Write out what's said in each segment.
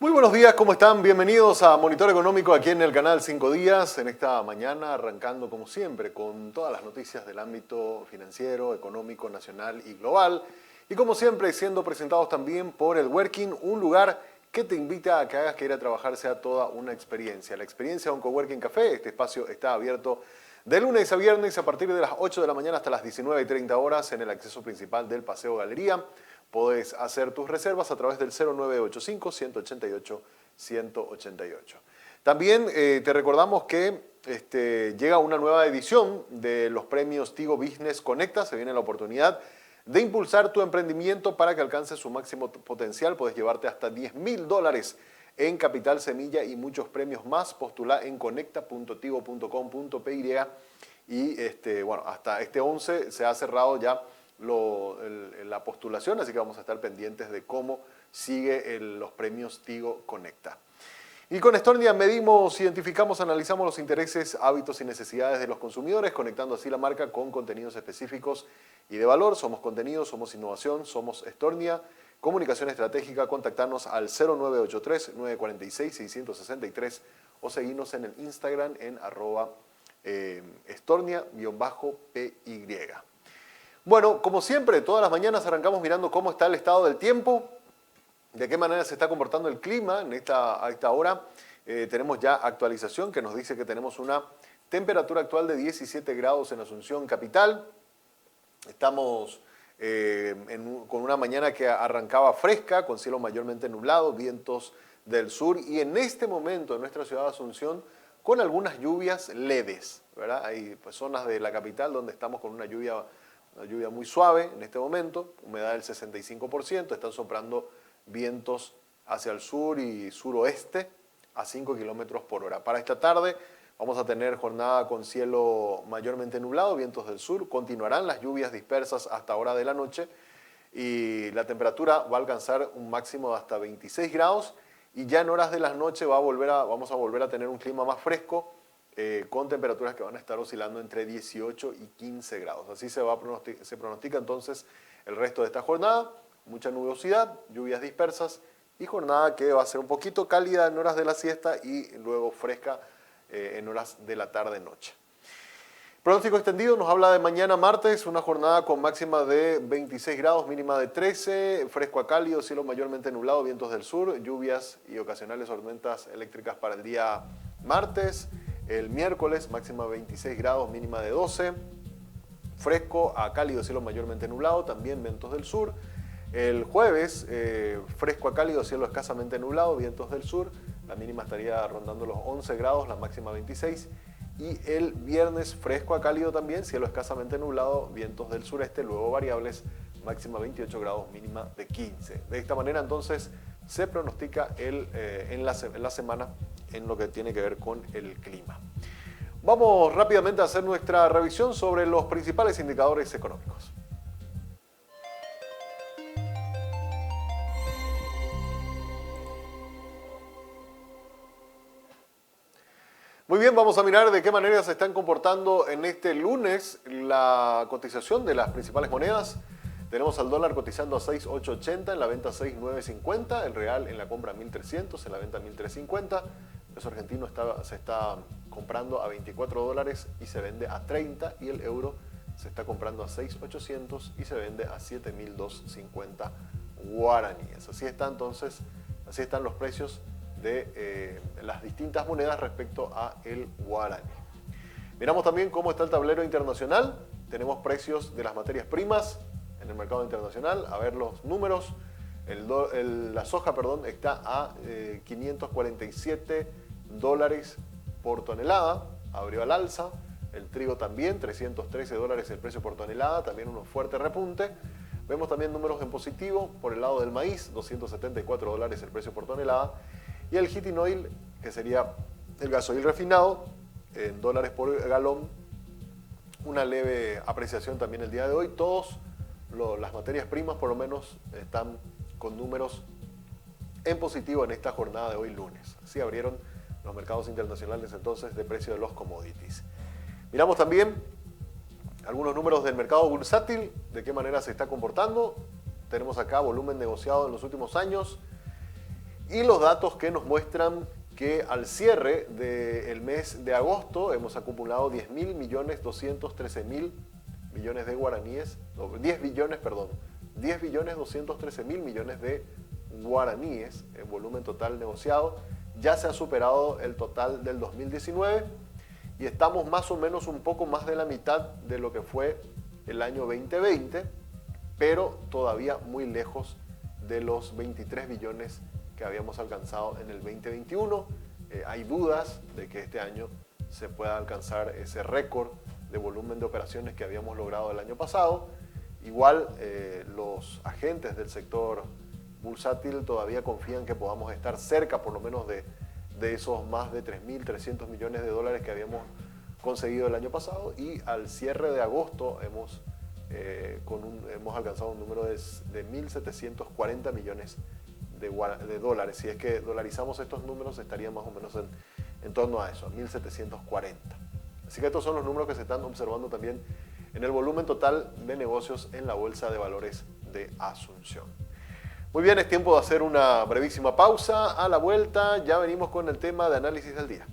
Muy buenos días, ¿cómo están? Bienvenidos a Monitor Económico aquí en el canal 5 Días. En esta mañana arrancando como siempre con todas las noticias del ámbito financiero, económico, nacional y global. Y como siempre siendo presentados también por el Working, un lugar que te invita a que hagas que ir a trabajar sea toda una experiencia. La experiencia de un Coworking Café, este espacio está abierto de lunes a viernes a partir de las 8 de la mañana hasta las 19:30 horas en el acceso principal del Paseo Galería. Podés hacer tus reservas a través del 0985-188-188. También te recordamos que llega una nueva edición de los premios Tigo Business Conecta. Se viene la oportunidad de impulsar tu emprendimiento para que alcance su máximo potencial. Puedes llevarte hasta $10.000 en capital semilla y muchos premios más. Postula en conecta.tigo.com.py y bueno, hasta este 11 se ha cerrado ya la postulación, así que vamos a estar pendientes de cómo sigue los premios Tigo Conecta. Y con Estornia medimos, identificamos, analizamos los intereses, hábitos y necesidades de los consumidores, conectando así la marca con contenidos específicos y de valor. Somos contenido, somos innovación, somos Estornia. Comunicación estratégica, contactarnos al 0983-946-663 o seguirnos en el Instagram en @estornia_py. Bueno, como siempre, todas las mañanas arrancamos mirando cómo está el estado del tiempo, de qué manera se está comportando el clima a esta hora. Tenemos ya actualización que nos dice que tenemos una temperatura actual de 17 grados en Asunción Capital. Estamos con una mañana que arrancaba fresca, con cielo mayormente nublado, vientos del sur y en este momento en nuestra ciudad de Asunción con algunas lluvias leves, ¿verdad? Hay zonas de la capital donde estamos con una lluvia muy suave en este momento, humedad del 65%, están soplando vientos hacia el sur y suroeste a 5 kilómetros por hora. Para esta tarde vamos a tener jornada con cielo mayormente nublado, vientos del sur, continuarán las lluvias dispersas hasta hora de la noche y la temperatura va a alcanzar un máximo de hasta 26 grados y ya en horas de la noche vamos a volver a tener un clima más fresco, con temperaturas que van a estar oscilando entre 18 y 15 grados. Así se pronostica entonces el resto de esta jornada. Mucha nubosidad, lluvias dispersas y jornada que va a ser un poquito cálida en horas de la siesta y luego fresca en horas de la tarde-noche. Pronóstico extendido nos habla de mañana martes, una jornada con máxima de 26 grados, mínima de 13, fresco a cálido, cielo mayormente nublado, vientos del sur, lluvias y ocasionales tormentas eléctricas para el día martes. El miércoles, máxima 26 grados, mínima de 12. Fresco a cálido, cielo mayormente nublado, también vientos del sur. El jueves, fresco a cálido, cielo escasamente nublado, vientos del sur. La mínima estaría rondando los 11 grados, la máxima 26. Y el viernes, fresco a cálido también, cielo escasamente nublado, vientos del sureste, luego variables, máxima 28 grados, mínima de 15. De esta manera, entonces, se pronostica en la semana en lo que tiene que ver con el clima. Vamos rápidamente a hacer nuestra revisión sobre los principales indicadores económicos. Muy bien, vamos a mirar de qué manera se están comportando en este lunes la cotización de las principales monedas. Tenemos al dólar cotizando a 6.880, en la venta 6.950, el real en la compra 1.300, en la venta 1.350. El peso argentino se está comprando a 24 dólares y se vende a 30, y el euro se está comprando a 6.800 y se vende a 7.250 guaraníes. Así están los precios de las distintas monedas respecto a el guaraní. Miramos también cómo está el tablero internacional. Tenemos precios de las materias primas en el mercado internacional. A ver los números. La soja, está a 547 dólares por tonelada, abrió al alza. El trigo también, 313 dólares el precio por tonelada, también un fuerte repunte. Vemos también números en positivo por el lado del maíz, 274 dólares el precio por tonelada. Y el heating oil, que sería el gasoil refinado, en dólares por galón, una leve apreciación también el día de hoy. Las materias primas por lo menos están con números en positivo en esta jornada de hoy lunes. Así abrieron los mercados internacionales entonces de precio de los commodities. Miramos también algunos números del mercado bursátil, de qué manera se está comportando. Tenemos acá volumen negociado en los últimos años Y los datos que nos muestran que al cierre del mes de agosto hemos acumulado 10.213.000 millones de guaraníes, 10 billones, perdón, 10.213.000 millones de guaraníes en volumen total negociado. Ya se ha superado el total del 2019 y estamos más o menos un poco más de la mitad de lo que fue el año 2020, pero todavía muy lejos de los 23 billones que habíamos alcanzado en el 2021. Hay dudas de que este año se pueda alcanzar ese récord de volumen de operaciones que habíamos logrado el año pasado. Igual los agentes del sector bursátil todavía confían que podamos estar cerca por lo menos de esos más de 3.300 millones de dólares que habíamos conseguido el año pasado, y al cierre de agosto hemos alcanzado un número de 1.740 millones de dólares. Si es que dolarizamos estos números, estaría más o menos en torno a eso, a 1.740. Así que estos son los números que se están observando también en el volumen total de negocios en la Bolsa de Valores de Asunción. Muy bien, es tiempo de hacer una brevísima pausa. A la vuelta ya venimos con el tema de análisis del día.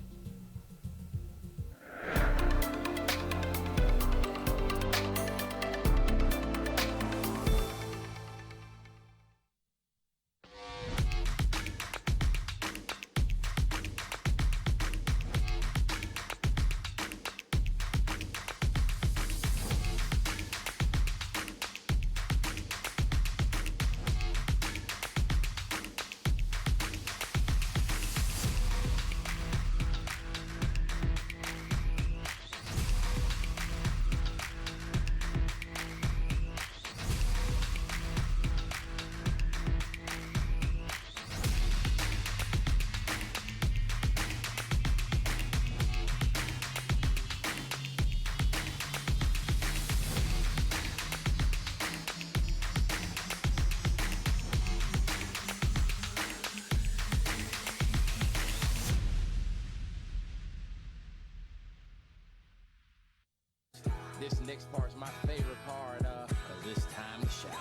This next part's my favorite part of this time to shine.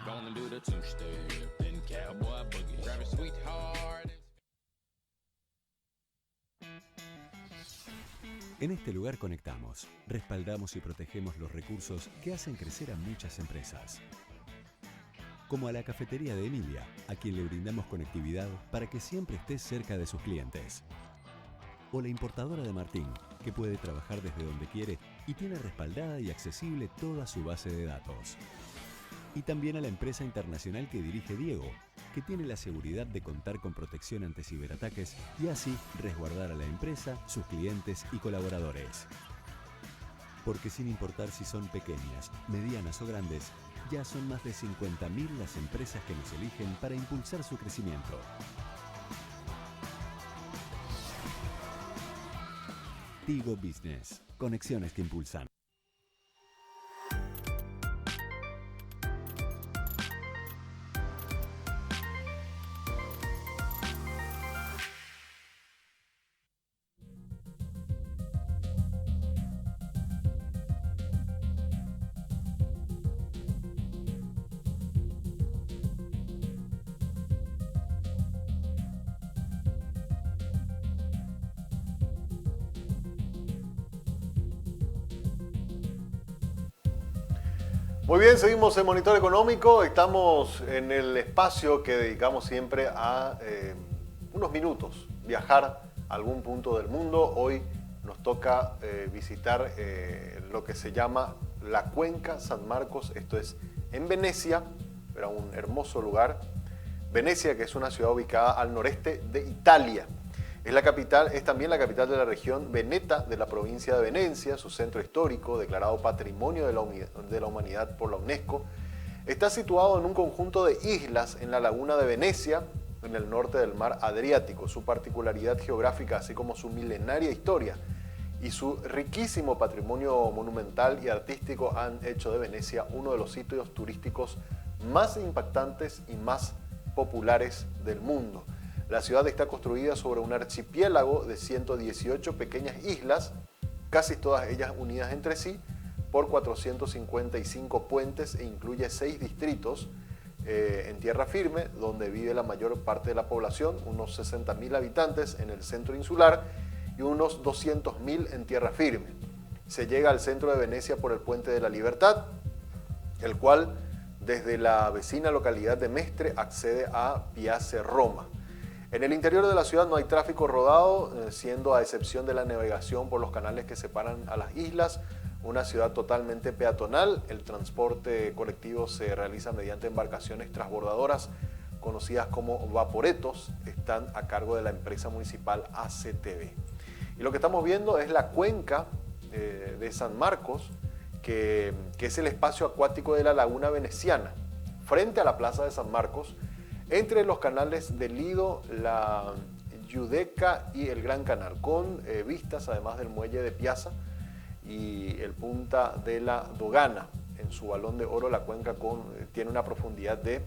Gonna do the two-step, then cowboy boogie. Grab a sweetheart. En este lugar conectamos, respaldamos y protegemos los recursos que hacen crecer a muchas empresas. Como a la cafetería de Emilia, a quien le brindamos conectividad para que siempre esté cerca de sus clientes. O la importadora de Martín, que puede trabajar desde donde quiere y tiene respaldada y accesible toda su base de datos. Y también a la empresa internacional que dirige Diego, que tiene la seguridad de contar con protección ante ciberataques y así resguardar a la empresa, sus clientes y colaboradores. Porque sin importar si son pequeñas, medianas o grandes, ya son más de 50.000 las empresas que nos eligen para impulsar su crecimiento. Tigo Business. Conexiones que impulsan. Muy bien, seguimos en Monitor Económico. Estamos en el espacio que dedicamos siempre a unos minutos, viajar a algún punto del mundo. Hoy nos toca visitar lo que se llama la Cuenca San Marcos. Esto es en Venecia, pero un hermoso lugar. Venecia, que es una ciudad ubicada al noreste de Italia. Es también la capital de la región Veneta de la provincia de Venecia, su centro histórico, declarado Patrimonio de la Humanidad por la UNESCO. Está situado en un conjunto de islas en la laguna de Venecia, en el norte del mar Adriático. Su particularidad geográfica, así como su milenaria historia y su riquísimo patrimonio monumental y artístico, han hecho de Venecia uno de los sitios turísticos más impactantes y más populares del mundo. La ciudad está construida sobre un archipiélago de 118 pequeñas islas, casi todas ellas unidas entre sí por 455 puentes, e incluye 6 distritos en tierra firme, donde vive la mayor parte de la población, unos 60.000 habitantes en el centro insular y unos 200.000 en tierra firme. Se llega al centro de Venecia por el Puente de la Libertad, el cual desde la vecina localidad de Mestre accede a Piazza Roma. En el interior de la ciudad no hay tráfico rodado, siendo a excepción de la navegación por los canales que separan a las islas, una ciudad totalmente peatonal. El transporte colectivo se realiza mediante embarcaciones transbordadoras conocidas como vaporetos, están a cargo de la empresa municipal ACTV. Y lo que estamos viendo es la cuenca de San Marcos, que es el espacio acuático de la laguna veneciana, frente a la plaza de San Marcos, entre los canales del Lido, la Giudecca y el Gran Canal, con vistas además del muelle de Piazza y el Punta de la Dogana. En su balón de oro la cuenca tiene una profundidad de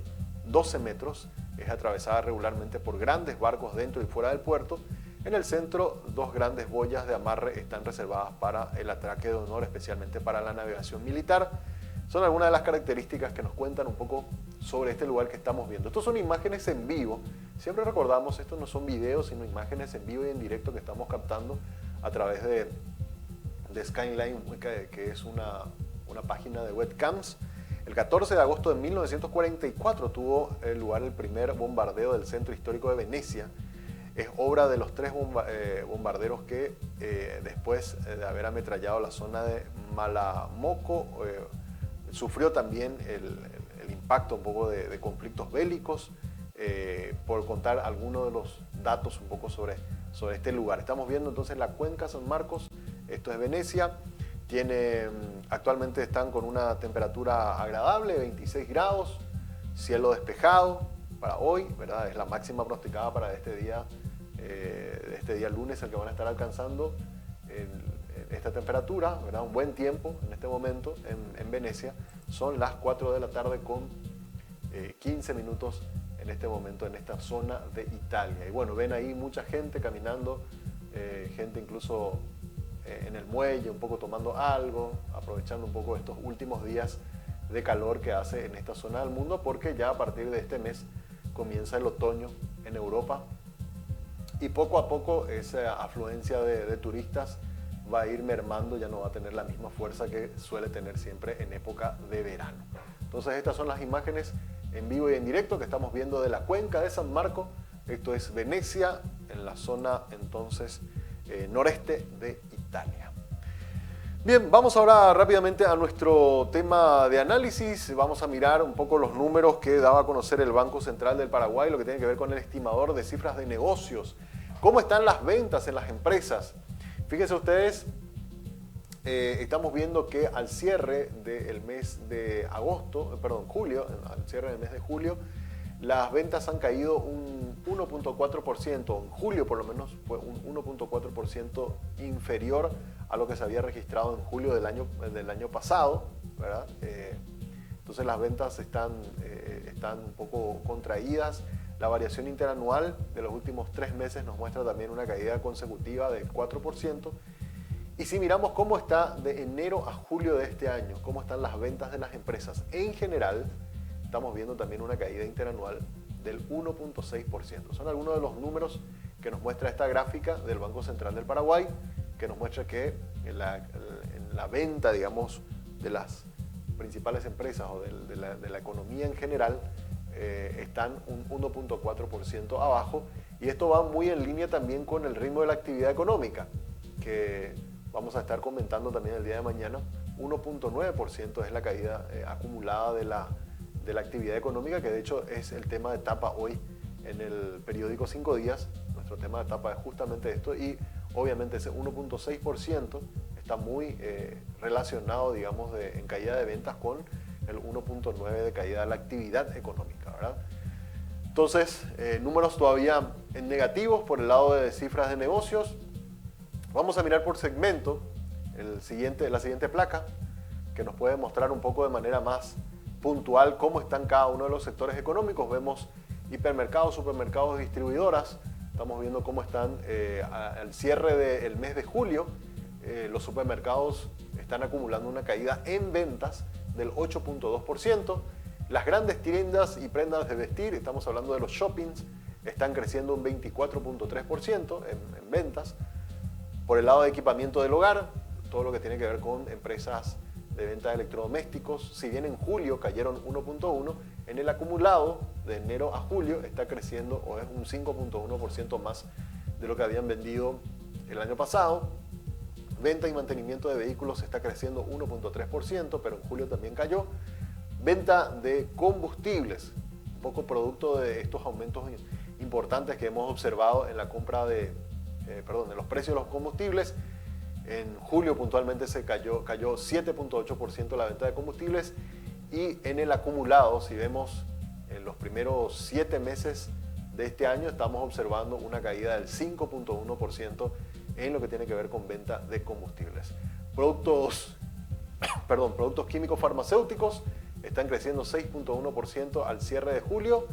12 metros, es atravesada regularmente por grandes barcos dentro y fuera del puerto. En el centro, 2 grandes boyas de amarre están reservadas para el atraque de honor, especialmente para la navegación militar. Son algunas de las características que nos cuentan un poco sobre este lugar que estamos viendo. Estos son imágenes en vivo. Siempre recordamos, estos no son videos, sino imágenes en vivo y en directo que estamos captando a través de Skyline, que es una página de webcams. El 14 de agosto de 1944 tuvo lugar el primer bombardeo del centro histórico de Venecia. Es obra de los 3 bombarderos que después de haber ametrallado la zona de Malamocco, sufrió también el impacto un poco de conflictos bélicos, por contar algunos de los datos un poco sobre este lugar. Estamos viendo entonces la cuenca San Marcos, esto es Venecia, actualmente están con una temperatura agradable, 26 grados, cielo despejado para hoy, ¿verdad? Es la máxima pronosticada para este día lunes, el que van a estar alcanzando esta temperatura, ¿verdad? Un buen tiempo en este momento en Venecia. Son las 4 de la tarde con 15 minutos en este momento en esta zona de Italia. Y bueno, ven ahí mucha gente caminando, gente incluso en el muelle, un poco tomando algo, aprovechando un poco estos últimos días de calor que hace en esta zona del mundo, porque ya a partir de este mes comienza el otoño en Europa y poco a poco esa afluencia de turistas va a ir mermando, ya no va a tener la misma fuerza que suele tener siempre en época de verano. Entonces estas son las imágenes en vivo y en directo que estamos viendo de la cuenca de San Marco. Esto es Venecia, en la zona entonces noreste de Italia. Bien, vamos ahora rápidamente a nuestro tema de análisis. Vamos a mirar un poco los números que daba a conocer el Banco Central del Paraguay, lo que tiene que ver con el estimador de cifras de negocios. ¿Cómo están las ventas en las empresas? Fíjense ustedes, estamos viendo que al cierre del mes de julio, al cierre del mes de julio, las ventas han caído un 1.4%, en julio por lo menos fue un 1.4% inferior a lo que se había registrado en julio del año pasado, ¿verdad? Entonces las ventas están un poco contraídas. La variación interanual de los últimos 3 meses nos muestra también una caída consecutiva del 4%. Y si miramos cómo está de enero a julio de este año, cómo están las ventas de las empresas en general, estamos viendo también una caída interanual del 1.6%. Son algunos de los números que nos muestra esta gráfica del Banco Central del Paraguay, que nos muestra que en la venta, digamos, de las principales empresas o de la economía en general, están un 1.4% abajo, y esto va muy en línea también con el ritmo de la actividad económica, que vamos a estar comentando también el día de mañana. 1.9% es la caída acumulada de la actividad económica, que de hecho es el tema de tapa hoy en el periódico 5 días. Nuestro tema de tapa es justamente esto, y obviamente ese 1.6% está muy relacionado, digamos, en caída de ventas con el 1.9% de caída de la actividad económica, ¿verdad? Entonces, números todavía en negativos por el lado de cifras de negocios. Vamos a mirar por segmento la siguiente placa, que nos puede mostrar un poco de manera más puntual cómo están cada uno de los sectores económicos. Vemos hipermercados, supermercados, distribuidoras. Estamos viendo cómo están al cierre del mes de julio. Los supermercados están acumulando una caída en ventas del 8.2%. Las grandes tiendas y prendas de vestir, estamos hablando de los shoppings, están creciendo un 24.3% en ventas. Por el lado de equipamiento del hogar, todo lo que tiene que ver con empresas de venta de electrodomésticos, si bien en julio cayeron 1.1%, en el acumulado de enero a julio está creciendo o es un 5.1% más de lo que habían vendido el año pasado. Venta y mantenimiento de vehículos está creciendo 1.3%, pero en julio también cayó. Venta de combustibles, un poco producto de estos aumentos importantes que hemos observado en la compra de, en los precios de los combustibles. En julio puntualmente se cayó 7.8% la venta de combustibles, y en el acumulado, si vemos en los primeros 7 meses de este año, estamos observando una caída del 5.1% en lo que tiene que ver con venta de combustibles. Productos químicos farmacéuticos están creciendo 6.1% al cierre de julio.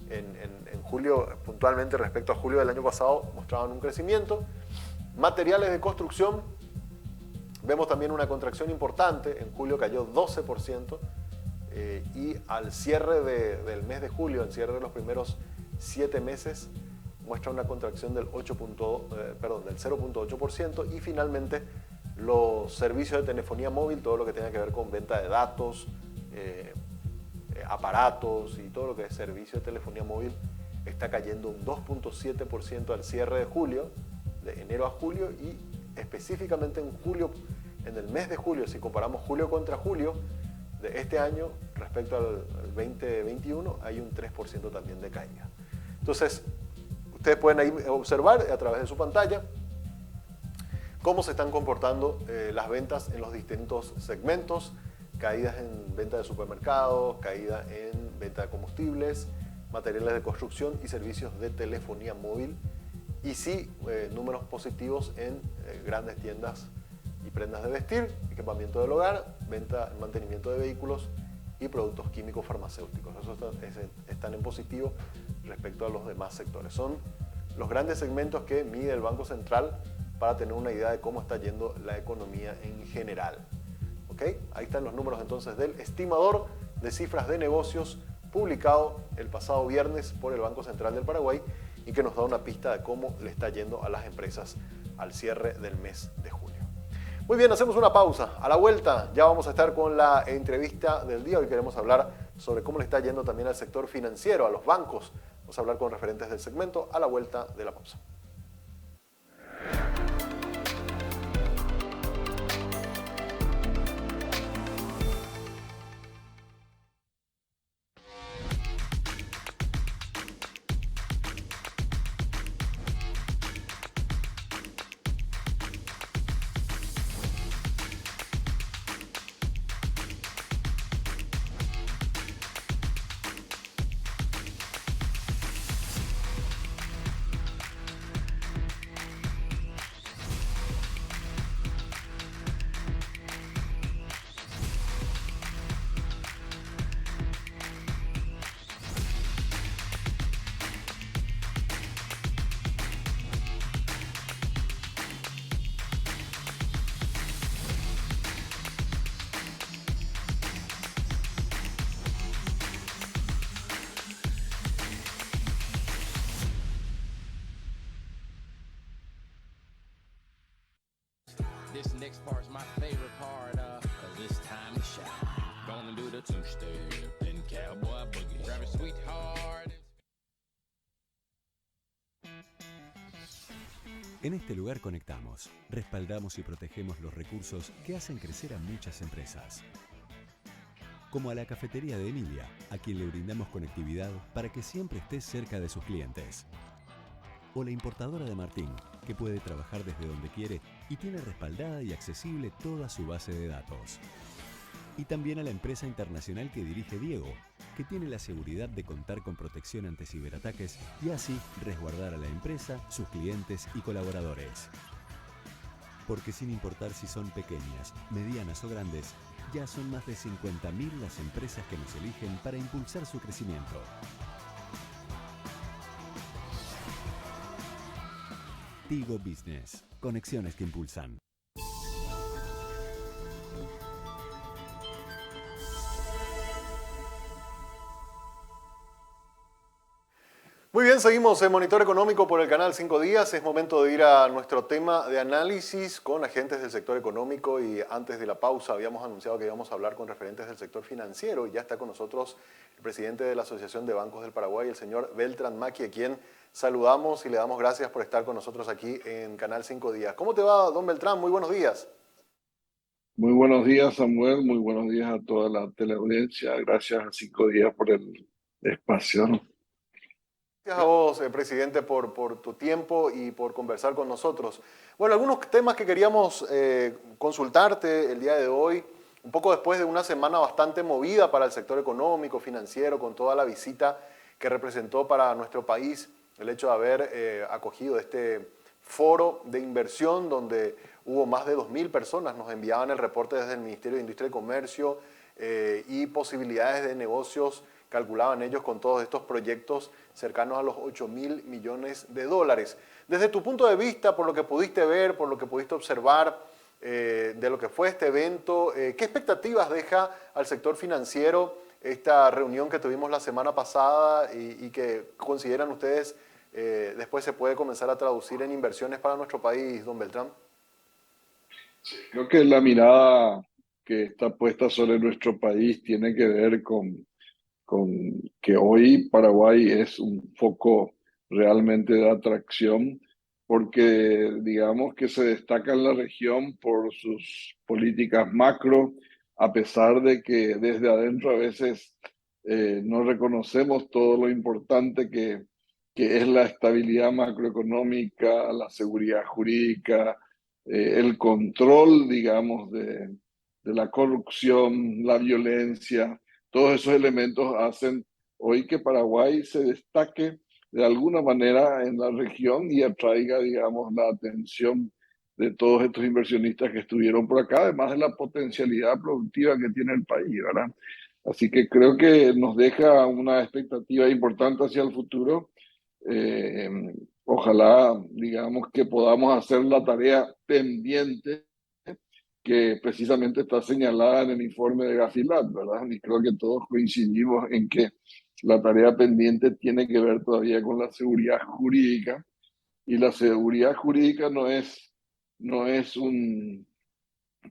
En julio, puntualmente respecto a julio del año pasado, mostraban un crecimiento. Materiales de construcción, vemos también una contracción importante. En julio cayó 12%, y al cierre del mes de julio, al cierre de los primeros 7 meses, muestra una contracción del 0.8%. Y finalmente, los servicios de telefonía móvil, todo lo que tenga que ver con venta de datos, aparatos y todo lo que es servicio de telefonía móvil, está cayendo un 2.7% al cierre de julio, de enero a julio, y específicamente en julio, en el mes de julio, si comparamos julio contra julio de este año respecto al 2021, hay un 3% también de caída. Entonces, ustedes pueden ahí observar a través de su pantalla cómo se están comportando las ventas en los distintos segmentos. Caídas en venta de supermercados, caída en venta de combustibles, materiales de construcción y servicios de telefonía móvil. Y sí, números positivos en grandes tiendas y prendas de vestir, equipamiento del hogar, venta y mantenimiento de vehículos y productos químicos farmacéuticos. Esos están en positivo respecto a los demás sectores. Son los grandes segmentos que mide el Banco Central para tener una idea de cómo está yendo la economía en general. ¿Okay? Ahí están los números entonces del estimador de cifras de negocios publicado el pasado viernes por el Banco Central del Paraguay, y que nos da una pista de cómo le está yendo a las empresas al cierre del mes de julio. Muy bien, hacemos una pausa. A la vuelta ya vamos a estar con la entrevista del día. Hoy queremos hablar sobre cómo le está yendo también al sector financiero, a los bancos. Vamos a hablar con referentes del segmento a la vuelta de la pausa. This next part's my favorite part of this time to shine. Gonna do the two-step and cowboy boogie. Grab a sweetheart. En este lugar conectamos, respaldamos y protegemos los recursos que hacen crecer a muchas empresas. Como a la cafetería de Emilia, a quien le brindamos conectividad para que siempre esté cerca de sus clientes. O la importadora de Martín, que puede trabajar desde donde quiere y tiene respaldada y accesible toda su base de datos. Y también a la empresa internacional que dirige Diego, que tiene la seguridad de contar con protección ante ciberataques y así resguardar a la empresa, sus clientes y colaboradores. Porque sin importar si son pequeñas, medianas o grandes, ya son más de 50.000 las empresas que nos eligen para impulsar su crecimiento. Tigo Business. Conexiones que impulsan. Muy bien, seguimos en Monitor Económico por el canal 5 Días. Es momento de ir a nuestro tema de análisis con agentes del sector económico y antes de la pausa habíamos anunciado que íbamos a hablar con referentes del sector financiero y ya está con nosotros el presidente de la Asociación de Bancos del Paraguay, el señor Beltrán Maki, a quien saludamos y le damos gracias por estar con nosotros aquí en Canal 5 Días. ¿Cómo te va, don Beltrán? Muy buenos días. Muy buenos días, Samuel. Muy buenos días a toda la teleaudiencia. Gracias a 5 Días por el espacio, ¿no? Gracias a vos, presidente, por tu tiempo y por conversar con nosotros. Bueno, algunos temas que queríamos consultarte el día de hoy, un poco después de una semana bastante movida para el sector económico, financiero, con toda la visita que representó para nuestro país el hecho de haber acogido este foro de inversión donde hubo más de 2.000 personas, nos enviaban el reporte desde el Ministerio de Industria y Comercio y posibilidades de negocios, calculaban ellos con todos estos proyectos cercanos a los 8.000 millones de dólares. Desde tu punto de vista, por lo que pudiste ver, por lo que pudiste observar de lo que fue este evento, ¿qué expectativas deja al sector financiero esta reunión que tuvimos la semana pasada y que consideran ustedes después se puede comenzar a traducir en inversiones para nuestro país, don Beltrán? Creo que la mirada que está puesta sobre nuestro país tiene que ver con que hoy Paraguay es un foco realmente de atracción porque digamos que se destaca en la región por sus políticas macro, a pesar de que desde adentro a veces no reconocemos todo lo importante que es la estabilidad macroeconómica, la seguridad jurídica, el control, digamos, de la corrupción, la violencia. Todos esos elementos hacen hoy que Paraguay se destaque de alguna manera en la región y atraiga, digamos, la atención de todos estos inversionistas que estuvieron por acá, además de la potencialidad productiva que tiene el país, ¿verdad? Así que creo que nos deja una expectativa importante hacia el futuro. Eh, Ojalá, digamos, que podamos hacer la tarea pendiente que precisamente está señalada en el informe de Gafilat, ¿verdad? Y creo que todos coincidimos en que la tarea pendiente tiene que ver todavía con la seguridad jurídica, y la seguridad jurídica no es un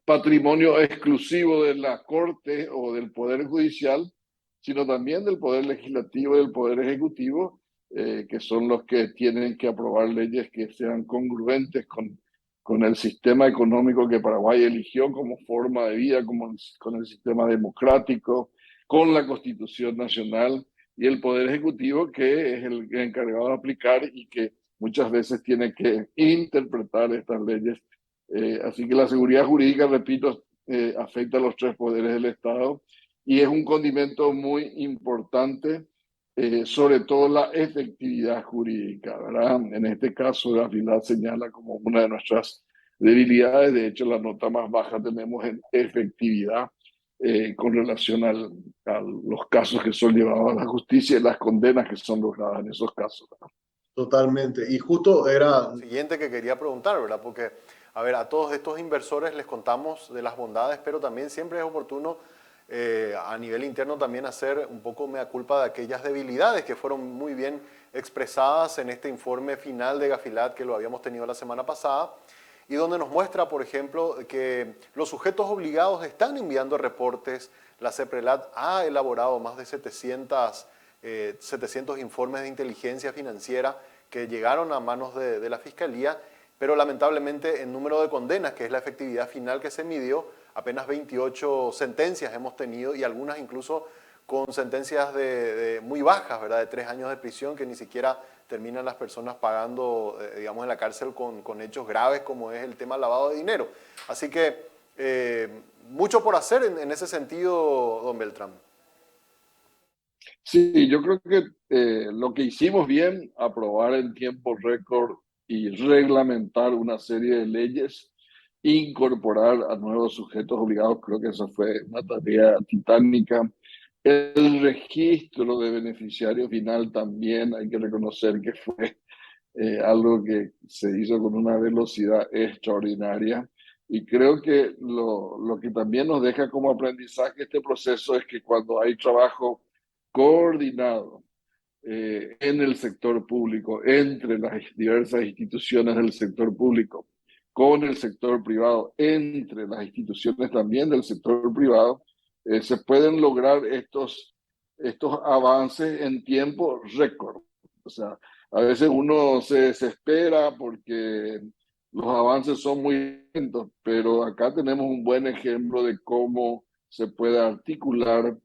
patrimonio exclusivo de la Corte o del Poder Judicial, sino también del Poder Legislativo y del Poder Ejecutivo, que son los que tienen que aprobar leyes que sean congruentes con el sistema económico que Paraguay eligió como forma de vida, con el sistema democrático, con la Constitución Nacional, y el Poder Ejecutivo, que es el encargado de aplicar y que muchas veces tiene que interpretar estas leyes. Así que la seguridad jurídica, repito, afecta a los tres poderes del Estado y es un condimento muy importante, sobre todo la efectividad jurídica, ¿verdad? En este caso, Gafilat señala como una de nuestras debilidades. De hecho, la nota más baja tenemos en efectividad con relación a los casos que son llevados a la justicia y las condenas que son logradas en esos casos, ¿verdad? Totalmente. Y justo era siguiente que quería preguntar, ¿verdad? Porque, a ver, a todos estos inversores les contamos de las bondades, pero también siempre es oportuno a nivel interno también hacer un poco mea culpa de aquellas debilidades que fueron muy bien expresadas en este informe final de Gafilat que lo habíamos tenido la semana pasada y donde nos muestra, por ejemplo, que los sujetos obligados están enviando reportes. La CEPRELAT ha elaborado más de 700 informes de inteligencia financiera que llegaron a manos de la Fiscalía, pero lamentablemente el número de condenas, que es la efectividad final que se midió, apenas 28 sentencias hemos tenido y algunas incluso con sentencias muy bajas, ¿verdad? De 3 años de prisión que ni siquiera terminan las personas pagando, digamos, en la cárcel con hechos graves como es el tema lavado de dinero. Así que mucho por hacer en ese sentido, don Beltrán. Sí, yo creo que lo que hicimos bien, aprobar en tiempo récord y reglamentar una serie de leyes, incorporar a nuevos sujetos obligados, creo que esa fue una tarea titánica. El registro de beneficiario final también hay que reconocer que fue algo que se hizo con una velocidad extraordinaria. Y creo que lo que también nos deja como aprendizaje este proceso es que cuando hay trabajo coordinado en el sector público, entre las diversas instituciones del sector público, con el sector privado, entre las instituciones también del sector privado, se pueden lograr estos avances en tiempo récord. O sea, a veces uno se desespera porque los avances son muy lentos, pero acá tenemos un buen ejemplo de cómo se puede articular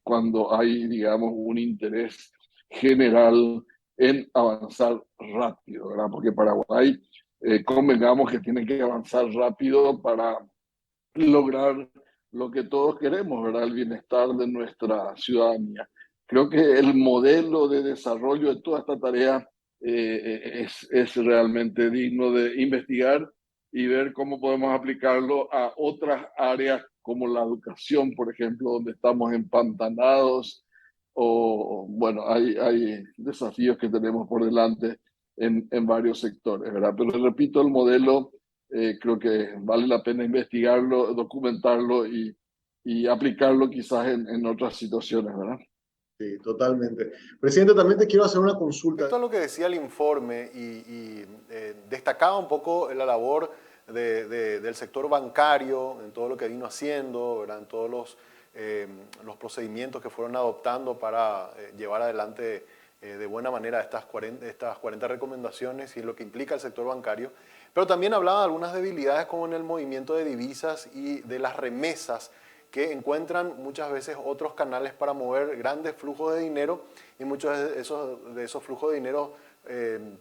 cuando hay, digamos, un interés general en avanzar rápido, ¿verdad? Porque Paraguay, convengamos que tiene que avanzar rápido para lograr lo que todos queremos, ¿verdad? El bienestar de nuestra ciudadanía. Creo que el modelo de desarrollo de toda esta tarea es realmente digno de investigar y ver cómo podemos aplicarlo a otras áreas como la educación, por ejemplo, donde estamos empantanados, o bueno, hay desafíos que tenemos por delante en varios sectores, ¿verdad? Pero repito, el modelo creo que vale la pena investigarlo, documentarlo y aplicarlo quizás en otras situaciones, ¿verdad? Sí, totalmente. Presidente, también te quiero hacer una consulta. Esto es lo que decía el informe destacaba un poco la labor del sector bancario en todo lo que vino haciendo, ¿verdad? En todos los procedimientos que fueron adoptando para llevar adelante de buena manera estas 40 recomendaciones y lo que implica el sector bancario. Pero también hablaba de algunas debilidades como en el movimiento de divisas y de las remesas, que encuentran muchas veces otros canales para mover grandes flujos de dinero y muchos de esos flujos de dinero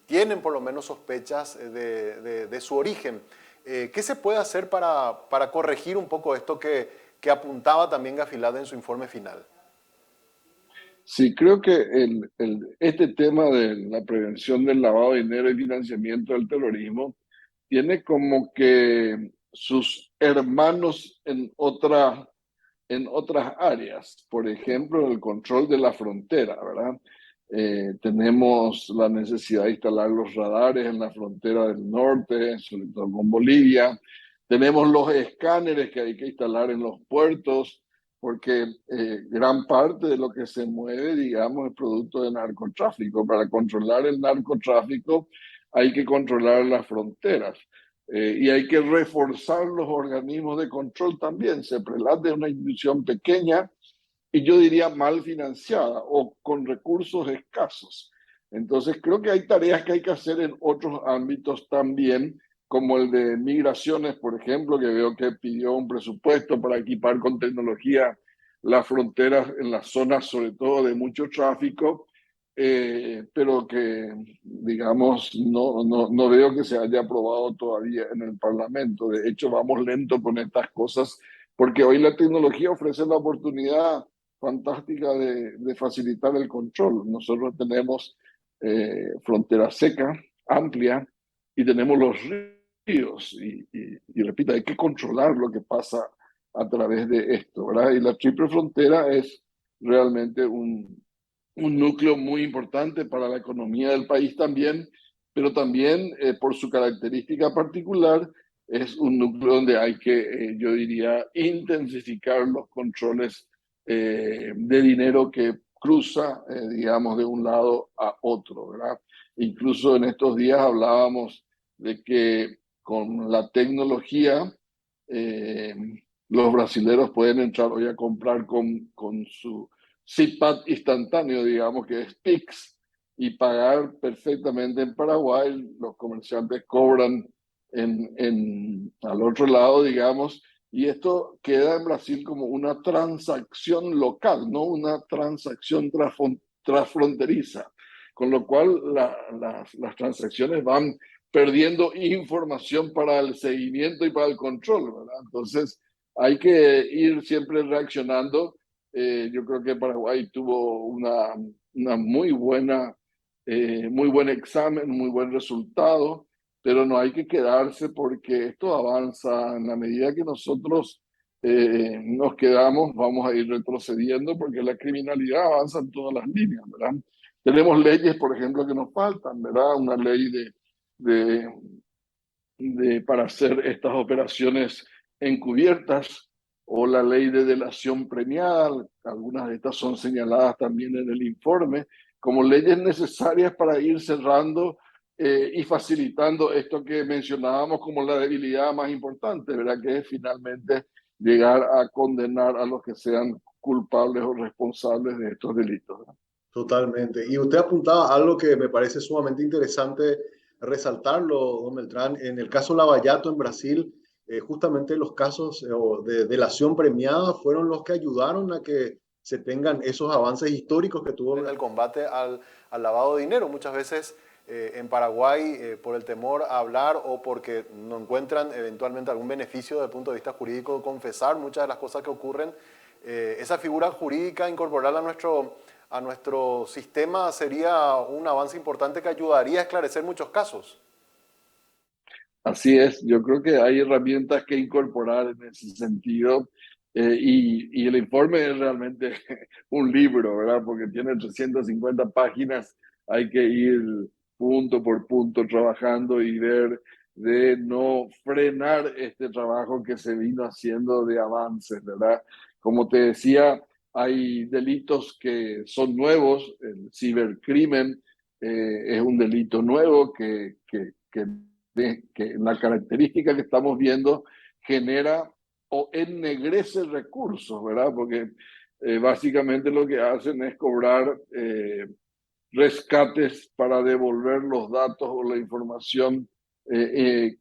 tienen por lo menos sospechas de su origen. ¿Qué se puede hacer para corregir un poco esto que apuntaba también Gafilad en su informe final? Sí, creo que este tema de la prevención del lavado de dinero y financiamiento del terrorismo tiene como que sus hermanos en otras áreas, por ejemplo, el control de la frontera, ¿verdad? Tenemos la necesidad de instalar los radares en la frontera del norte, sobre todo con Bolivia. Tenemos los escáneres que hay que instalar en los puertos, porque gran parte de lo que se mueve, digamos, es producto de narcotráfico. Para controlar el narcotráfico hay que controlar las fronteras. Y hay que reforzar los organismos de control también. CEPRELAT es una institución pequeña y yo diría mal financiada o con recursos escasos. Entonces creo que hay tareas que hay que hacer en otros ámbitos también, como el de migraciones, por ejemplo, que veo que pidió un presupuesto para equipar con tecnología las fronteras en las zonas, sobre todo de mucho tráfico, pero que, digamos, no veo que se haya aprobado todavía en el Parlamento. De hecho, vamos lento con estas cosas, porque hoy la tecnología ofrece la oportunidad fantástica de facilitar el control. Nosotros tenemos frontera seca, amplia, y tenemos los ríos. Y repito, hay que controlar lo que pasa a través de esto, ¿verdad? Y la triple frontera es realmente un núcleo muy importante para la economía del país también, pero también por su característica particular es un núcleo donde hay que, yo diría, intensificar los controles de dinero que cruza, digamos, de un lado a otro, ¿verdad? Incluso en estos días hablábamos de que con la tecnología eh, los brasileros pueden entrar hoy a comprar con su SIPAT instantáneo, digamos que es PIX, y pagar perfectamente en Paraguay. Los comerciantes cobran al otro lado, digamos, y esto queda en Brasil como una transacción local, no una transacción transfronteriza, con lo cual las transacciones van perdiendo información para el seguimiento y para el control, ¿verdad? Entonces, hay que ir siempre reaccionando. Yo creo que Paraguay tuvo una muy buen examen, muy buen resultado, pero no hay que quedarse porque esto avanza. En la medida que nosotros nos quedamos, vamos a ir retrocediendo porque la criminalidad avanza en todas las líneas, ¿verdad? Tenemos leyes, por ejemplo, que nos faltan, ¿verdad? Una ley de, para hacer estas operaciones encubiertas, o la ley de delación premiada. Algunas de estas son señaladas también en el informe, como leyes necesarias para ir cerrando y facilitando esto que mencionábamos como la debilidad más importante, ¿verdad? Que es finalmente llegar a condenar a los que sean culpables o responsables de estos delitos, ¿verdad? Totalmente. Y usted apuntaba algo que me parece sumamente interesante resaltarlo, don Beltrán. En el caso Lavallato en Brasil, justamente los casos de delación premiada fueron los que ayudaron a que se tengan esos avances históricos que tuvo. El combate al lavado de dinero. Muchas veces en Paraguay, por el temor a hablar o porque no encuentran eventualmente algún beneficio desde el punto de vista jurídico, confesar muchas de las cosas que ocurren, esa figura jurídica, incorporarla a nuestro sistema sería un avance importante que ayudaría a esclarecer muchos casos. Así es, yo creo que hay herramientas que incorporar en ese sentido y el informe es realmente un libro, ¿verdad? Porque tiene 350 páginas, hay que ir punto por punto trabajando y ver de no frenar este trabajo que se vino haciendo de avances, ¿verdad? Como te decía, hay delitos que son nuevos, el cibercrimen es un delito nuevo que la característica que estamos viendo genera o ennegrece recursos, ¿verdad? Porque básicamente lo que hacen es cobrar rescates para devolver los datos o la información de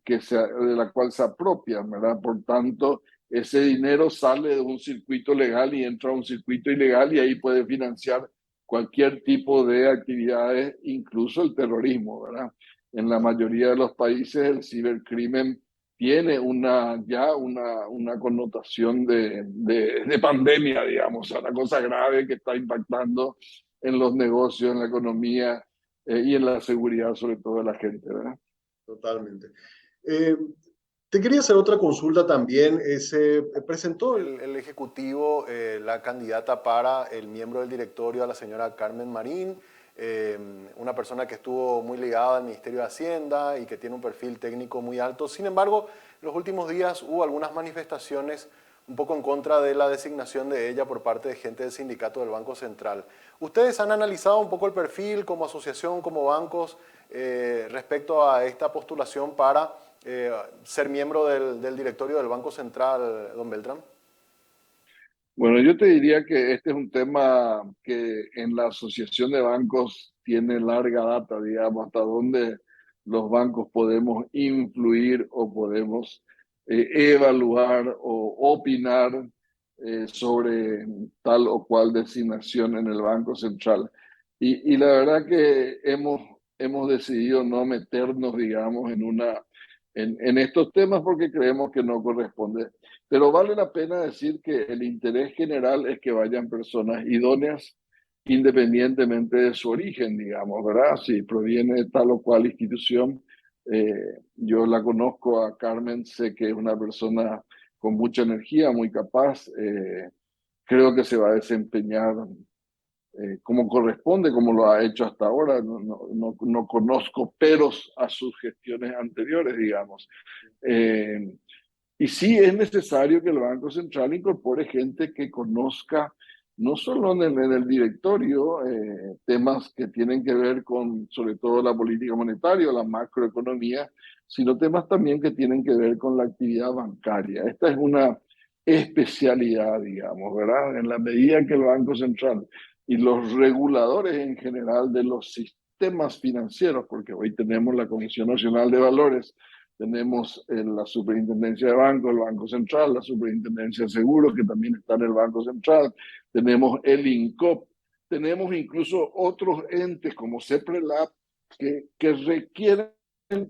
la cual se apropian, ¿verdad? Por tanto, ese dinero sale de un circuito legal y entra a un circuito ilegal y ahí puede financiar cualquier tipo de actividades, incluso el terrorismo, ¿verdad? En la mayoría de los países el cibercrimen tiene una connotación de pandemia, digamos, una cosa grave que está impactando en los negocios, en la economía y en la seguridad, sobre todo de la gente, ¿verdad? Totalmente. Eh, Te quería hacer otra consulta también. Se presentó El Ejecutivo, la candidata para el miembro del directorio, a la señora Carmen Marín, una persona que estuvo muy ligada al Ministerio de Hacienda y que tiene un perfil técnico muy alto. Sin embargo, en los últimos días hubo algunas manifestaciones un poco en contra de la designación de ella por parte de gente del sindicato del Banco Central. ¿Ustedes han analizado un poco el perfil como asociación, como bancos, respecto a esta postulación para ser miembro del directorio del Banco Central, don Beltrán? Bueno, yo te diría que este es un tema que en la Asociación de Bancos tiene larga data, digamos, hasta dónde los bancos podemos influir o podemos evaluar o opinar sobre tal o cual designación en el Banco Central. Y la verdad que hemos decidido no meternos, digamos, en estos temas porque creemos que no corresponde. Pero vale la pena decir que el interés general es que vayan personas idóneas independientemente de su origen, digamos, ¿verdad? Si proviene de tal o cual institución, yo la conozco a Carmen, sé que es una persona con mucha energía, muy capaz, creo que se va a desempeñar como corresponde, como lo ha hecho hasta ahora. No conozco peros a sus gestiones anteriores, digamos. Y sí es necesario que el Banco Central incorpore gente que conozca, no solo en el directorio, temas que tienen que ver con, sobre todo, la política monetaria, la macroeconomía, sino temas también que tienen que ver con la actividad bancaria. Esta es una especialidad, digamos, ¿verdad? En la medida que el Banco Central y los reguladores en general de los sistemas financieros, porque hoy tenemos la Comisión Nacional de Valores, tenemos la Superintendencia de Bancos, el Banco Central, la Superintendencia de Seguros, que también está en el Banco Central, tenemos el INCOP, tenemos incluso otros entes como CEPRELAB que requieren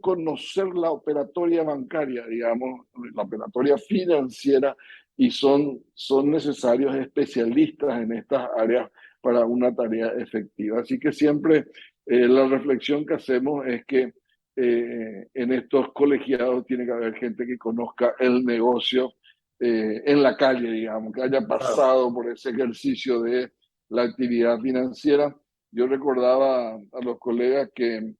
conocer la operatoria bancaria, digamos, la operatoria financiera, y son necesarios especialistas en estas áreas para una tarea efectiva. Así que siempre la reflexión que hacemos es que en estos colegiados tiene que haber gente que conozca el negocio en la calle, digamos, que haya pasado por ese ejercicio de la actividad financiera. Yo recordaba a los colegas que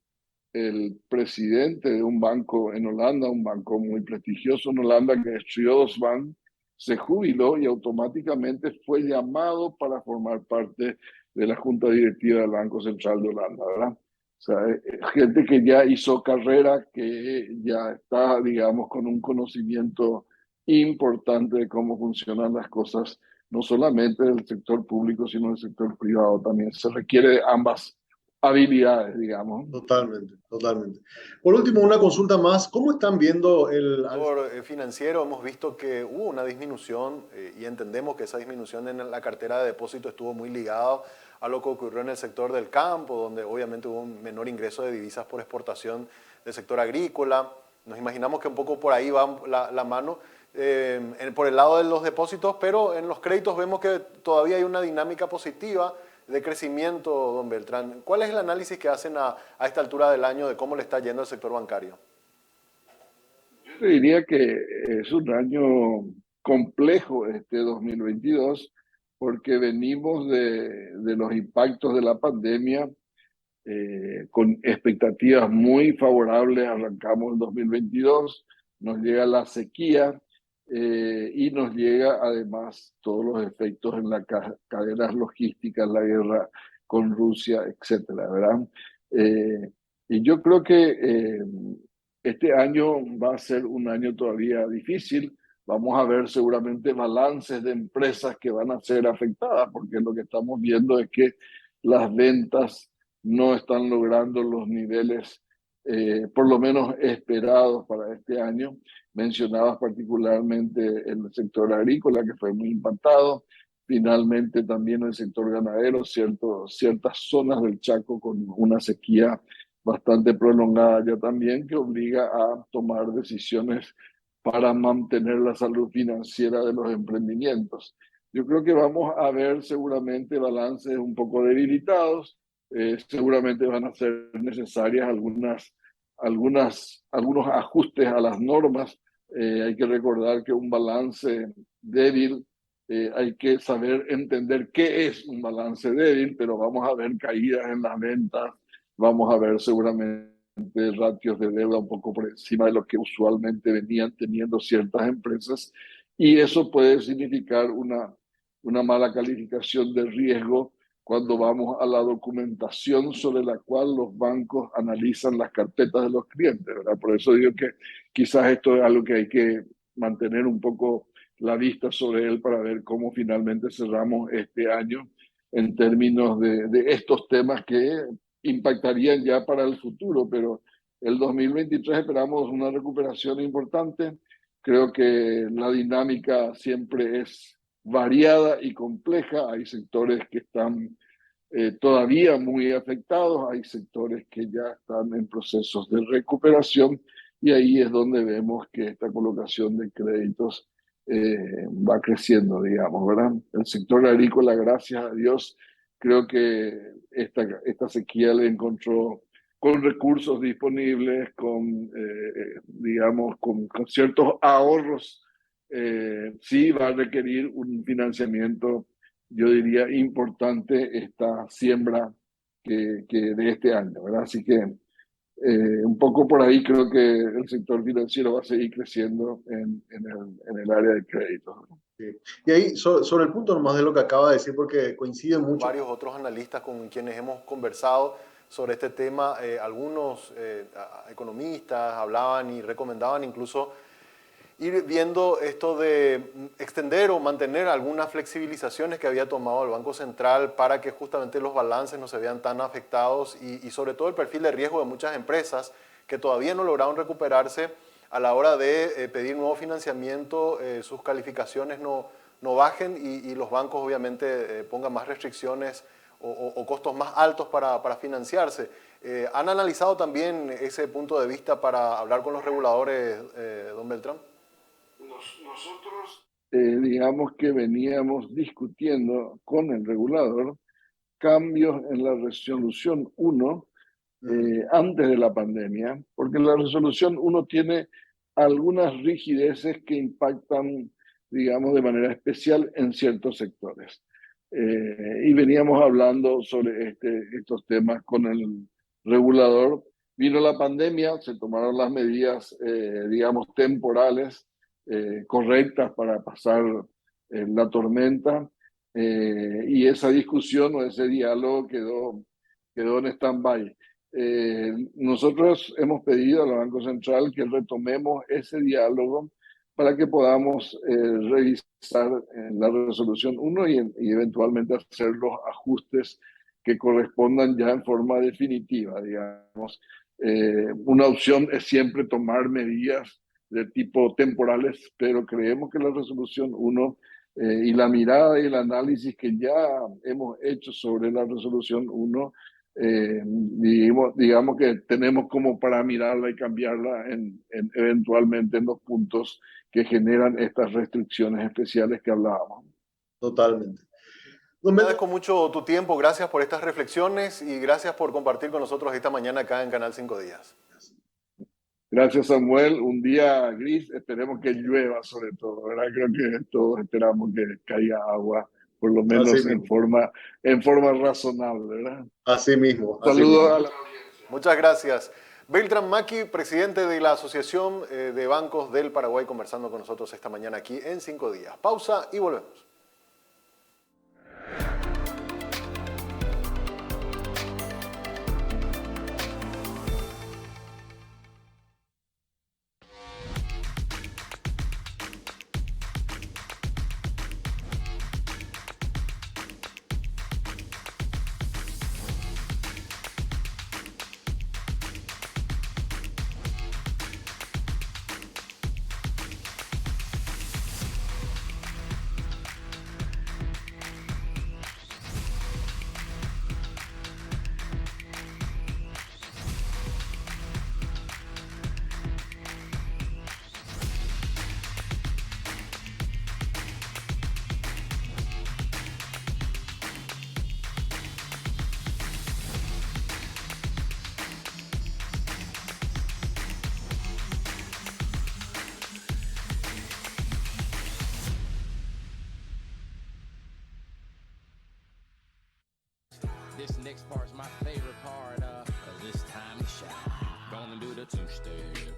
el presidente de un banco en Holanda, un banco muy prestigioso en Holanda, que es Triodos Bank, se jubiló y automáticamente fue llamado para formar parte de la Junta Directiva del Banco Central de Holanda, ¿verdad? O sea, gente que ya hizo carrera, que ya está, digamos, con un conocimiento importante de cómo funcionan las cosas, no solamente del sector público, sino del sector privado también. Se requiere de ambas habilidades, digamos. Totalmente, totalmente. Por último, una consulta más. ¿Cómo están viendo Por financiero hemos visto que hubo una disminución y entendemos que esa disminución en la cartera de depósito estuvo muy ligado a lo que ocurrió en el sector del campo, donde obviamente hubo un menor ingreso de divisas por exportación del sector agrícola? Nos imaginamos que un poco por ahí va la mano por el lado de los depósitos, pero en los créditos vemos que todavía hay una dinámica positiva de crecimiento, don Beltrán. ¿Cuál es el análisis que hacen a esta altura del año de cómo le está yendo el sector bancario? Yo diría que es un año complejo este 2022 porque venimos de los impactos de la pandemia con expectativas muy favorables. Arrancamos el 2022, nos llega la sequía y nos llega además todos los efectos en las cadenas logísticas, la guerra con Rusia, etcétera, ¿verdad? Y yo creo que este año va a ser un año todavía difícil. Vamos a ver seguramente balances de empresas que van a ser afectadas, porque lo que estamos viendo es que las ventas no están logrando los niveles, por lo menos esperados para este año. Mencionabas particularmente el sector agrícola, que fue muy impactado. Finalmente también el sector ganadero, ciertas zonas del Chaco con una sequía bastante prolongada ya también, que obliga a tomar decisiones para mantener la salud financiera de los emprendimientos. Yo creo que vamos a ver seguramente balances un poco debilitados. Seguramente van a ser necesarias algunos ajustes a las normas. Hay que recordar que un balance débil, hay que saber entender qué es un balance débil, pero vamos a ver caídas en las ventas, vamos a ver seguramente ratios de deuda un poco por encima de lo que usualmente venían teniendo ciertas empresas, y eso puede significar una mala calificación de riesgo cuando vamos a la documentación sobre la cual los bancos analizan las carpetas de los clientes, ¿verdad? Por eso digo que quizás esto es algo que hay que mantener un poco la vista sobre él para ver cómo finalmente cerramos este año en términos de estos temas que impactarían ya para el futuro, pero el 2023 esperamos una recuperación importante. Creo que la dinámica siempre es variada y compleja. Hay sectores que están todavía muy afectados, hay sectores que ya están en procesos de recuperación, y ahí es donde vemos que esta colocación de créditos va creciendo, digamos, ¿verdad? El sector agrícola, gracias a Dios, creo que esta sequía le encontró con recursos disponibles, digamos, con ciertos ahorros. Sí va a requerir un financiamiento, yo diría, importante esta siembra que de este año, ¿verdad? Así que un poco por ahí creo que el sector financiero va a seguir creciendo en el área de crédito. Sí. Y ahí, sobre el punto nomás de lo que acaba de decir, porque coincide mucho. Varios otros analistas con quienes hemos conversado sobre este tema, algunos economistas hablaban y recomendaban incluso ir viendo esto de extender o mantener algunas flexibilizaciones que había tomado el Banco Central para que justamente los balances no se vean tan afectados y sobre todo el perfil de riesgo de muchas empresas que todavía no lograron recuperarse a la hora de pedir nuevo financiamiento, sus calificaciones no bajen y los bancos obviamente pongan más restricciones o costos más altos para financiarse. ¿Han analizado también ese punto de vista para hablar con los reguladores, don Beltrán? Nosotros, digamos que veníamos discutiendo con el regulador cambios en la resolución 1 antes de la pandemia, porque la resolución 1 tiene algunas rigideces que impactan, digamos, de manera especial en ciertos sectores. Y veníamos hablando sobre estos temas con el regulador. Vino la pandemia, se tomaron las medidas, digamos, temporales correctas para pasar la tormenta, y esa discusión o ese diálogo quedó en stand-by. Nosotros hemos pedido al Banco Central que retomemos ese diálogo para que podamos revisar la resolución 1 y eventualmente hacer los ajustes que correspondan ya en forma definitiva, digamos. Una opción es siempre tomar medidas de tipo temporales, pero creemos que la resolución 1 y la mirada y el análisis que ya hemos hecho sobre la resolución 1, digamos que tenemos como para mirarla y cambiarla eventualmente en los puntos que generan estas restricciones especiales que hablábamos. Totalmente. Agradezco mucho tu tiempo, gracias por estas reflexiones y gracias por compartir con nosotros esta mañana acá en Canal 5 Días. Gracias, Samuel. Un día gris, esperemos que llueva sobre todo, ¿verdad? Creo que todos esperamos que caiga agua, por lo menos en forma razonable, ¿verdad? Así mismo. Saludos a la audiencia. Muchas gracias. Beltrán Maki, presidente de la Asociación de Bancos del Paraguay, conversando con nosotros esta mañana aquí en 5 Días. Pausa y volvemos. This next part's my favorite part, cause it's time to shine. Gonna do the two-step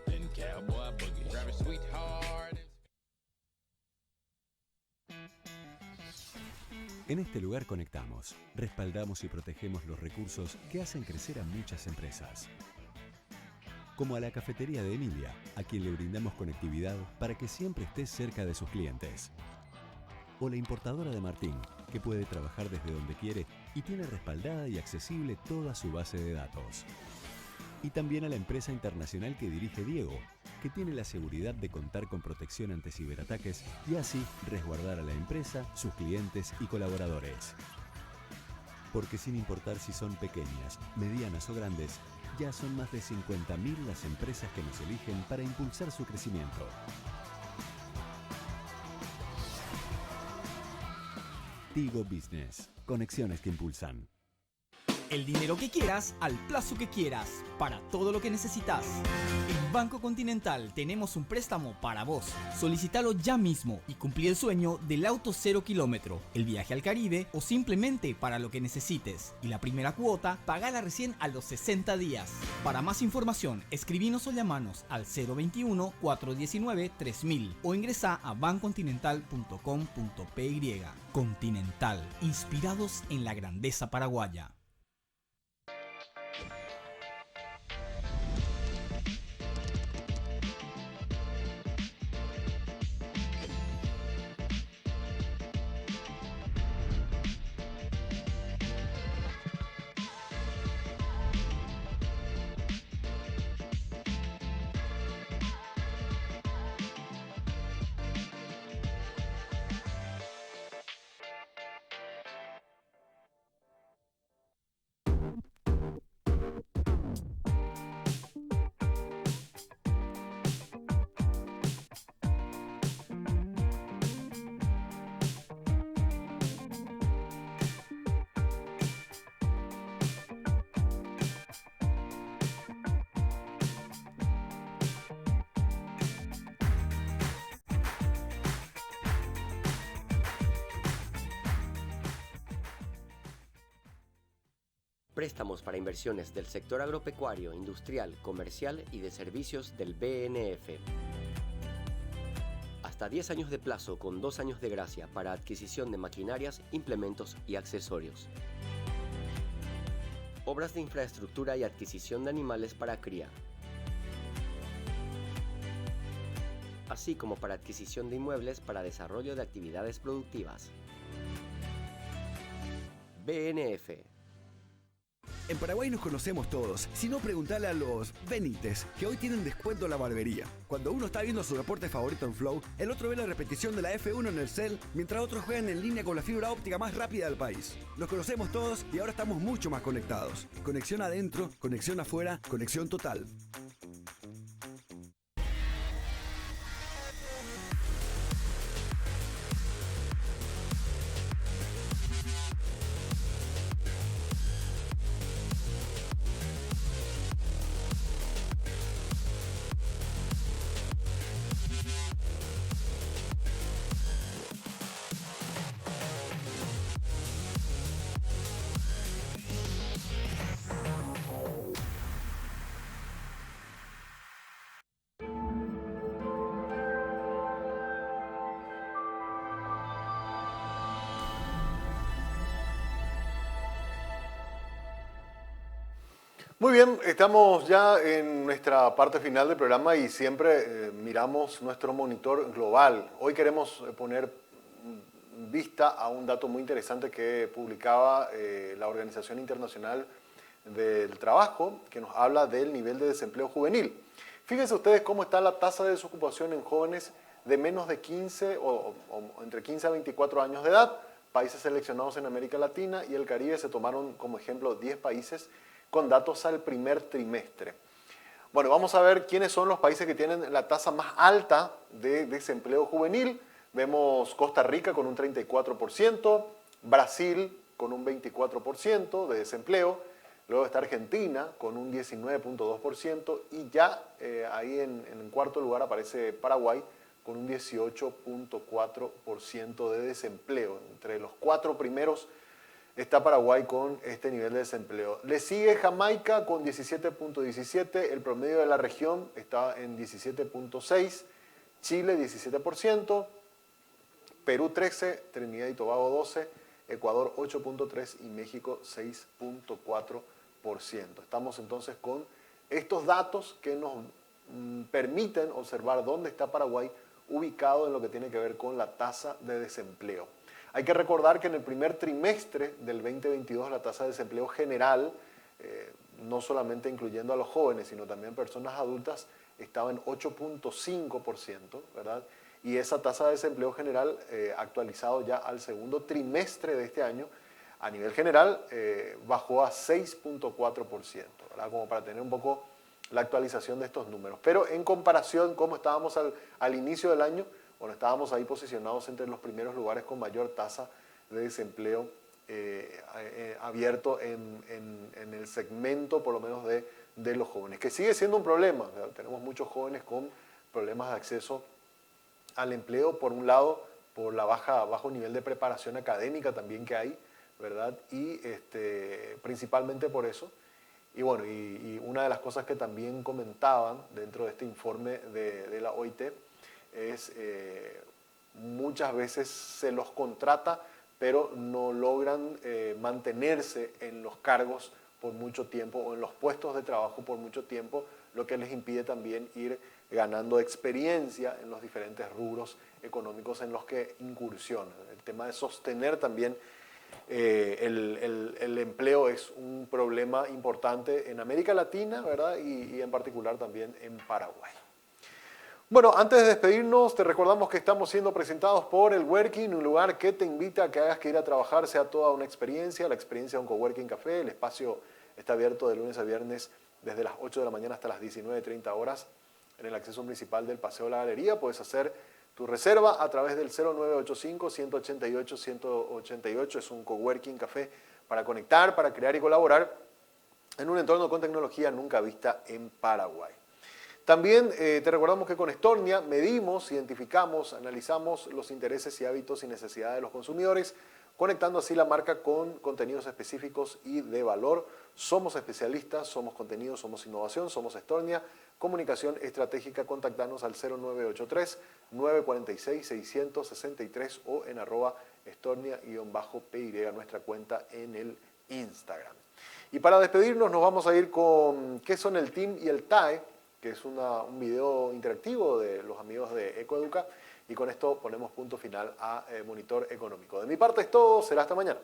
and cowboy boogie. Grab a sweetheart. En este lugar conectamos, respaldamos y protegemos los recursos que hacen crecer a muchas empresas. Como a la cafetería de Emilia, a quien le brindamos conectividad para que siempre esté cerca de sus clientes. O la importadora de Martín, que puede trabajar desde donde quiere y tiene respaldada y accesible toda su base de datos. Y también a la empresa internacional que dirige Diego, que tiene la seguridad de contar con protección ante ciberataques y así resguardar a la empresa, sus clientes y colaboradores. Porque sin importar si son pequeñas, medianas o grandes, ya son más de 50.000 las empresas que nos eligen para impulsar su crecimiento. Tigo Business. Conexiones que impulsan. El dinero que quieras, al plazo que quieras, para todo lo que necesitas. En Banco Continental tenemos un préstamo para vos. Solicítalo ya mismo y cumplí el sueño del auto 0 kilómetro, el viaje al Caribe o simplemente para lo que necesites. Y la primera cuota, pagala recién a los 60 días. Para más información, escribinos o llamanos al 021-419-3000 o ingresa a bancontinental.com.py. Continental, inspirados en la grandeza paraguaya. Préstamos para inversiones del sector agropecuario, industrial, comercial y de servicios del BNF. hasta 10 años de plazo con 2 años de gracia para adquisición de maquinarias, implementos y accesorios. Obras de infraestructura y adquisición de animales para cría, así como para adquisición de inmuebles para desarrollo de actividades productivas. BNF. En Paraguay nos conocemos todos, si no preguntale a los Benítez, que hoy tienen descuento en la barbería. Cuando uno está viendo su deporte favorito en Flow, el otro ve la repetición de la F1 en el cel, mientras otros juegan en línea con la fibra óptica más rápida del país. Nos conocemos todos y ahora estamos mucho más conectados. Conexión adentro, conexión afuera, conexión total. Muy bien, estamos ya en nuestra parte final del programa y siempre miramos nuestro monitor global. Hoy queremos poner vista a un dato muy interesante que publicaba la Organización Internacional del Trabajo, que nos habla del nivel de desempleo juvenil. Fíjense ustedes cómo está la tasa de desocupación en jóvenes de menos de 15 o entre 15 a 24 años de edad. Países seleccionados en América Latina y el Caribe se tomaron como ejemplo 10 países con datos al primer trimestre. Bueno, vamos a ver quiénes son los países que tienen la tasa más alta de desempleo juvenil. Vemos Costa Rica con un 34%, Brasil con un 24% de desempleo, luego está Argentina con un 19.2% y ya ahí en cuarto lugar aparece Paraguay con un 18.4% de desempleo. Entre los 4 primeros está Paraguay con este nivel de desempleo. Le sigue Jamaica con 17.17%, el promedio de la región está en 17.6%, Chile 17%, Perú 13%, Trinidad y Tobago 12%, Ecuador 8.3% y México 6.4%. Estamos entonces con estos datos que nos permiten observar dónde está Paraguay ubicado en lo que tiene que ver con la tasa de desempleo. Hay que recordar que en el primer trimestre del 2022 la tasa de desempleo general, no solamente incluyendo a los jóvenes, sino también personas adultas, estaba en 8.5%, ¿verdad? Y esa tasa de desempleo general, actualizado ya al segundo trimestre de este año, a nivel general, bajó a 6.4%, ¿verdad? Como para tener un poco la actualización de estos números. Pero en comparación, como estábamos al inicio del año, bueno, estábamos ahí posicionados entre los primeros lugares con mayor tasa de desempleo abierto en el segmento, por lo menos, de los jóvenes, que sigue siendo un problema, ¿verdad? Tenemos muchos jóvenes con problemas de acceso al empleo, por un lado, por la bajo nivel de preparación académica también que hay, ¿verdad? Y principalmente por eso. Y bueno, y una de las cosas que también comentaban dentro de este informe de la OIT es muchas veces se los contrata, pero no logran mantenerse en los cargos por mucho tiempo o en los puestos de trabajo por mucho tiempo, lo que les impide también ir ganando experiencia en los diferentes rubros económicos en los que incursionan. El tema de sostener también el empleo es un problema importante en América Latina, ¿verdad? Y en particular también en Paraguay. Bueno, antes de despedirnos, te recordamos que estamos siendo presentados por el Working, un lugar que te invita a que hagas que ir a trabajar sea toda una experiencia, la experiencia de un Coworking Café. El espacio está abierto de lunes a viernes desde las 8 de la mañana hasta las 19:30 horas en el acceso principal del Paseo de la Galería. Puedes hacer tu reserva a través del 0985-188-188. Es un Coworking Café para conectar, para crear y colaborar en un entorno con tecnología nunca vista en Paraguay. También te recordamos que con Stornia medimos, identificamos, analizamos los intereses y hábitos y necesidades de los consumidores conectando así la marca con contenidos específicos y de valor. Somos especialistas, somos contenido, somos innovación, somos Estornia, comunicación estratégica. Contactanos al 0983-946-663 o en @Estornia_PY, nuestra cuenta en el Instagram. Y para despedirnos nos vamos a ir con qué son el TIM y el TAE, que es un video interactivo de los amigos de Ecoeduca. Y con esto ponemos punto final a Monitor Económico. De mi parte es todo, será hasta mañana.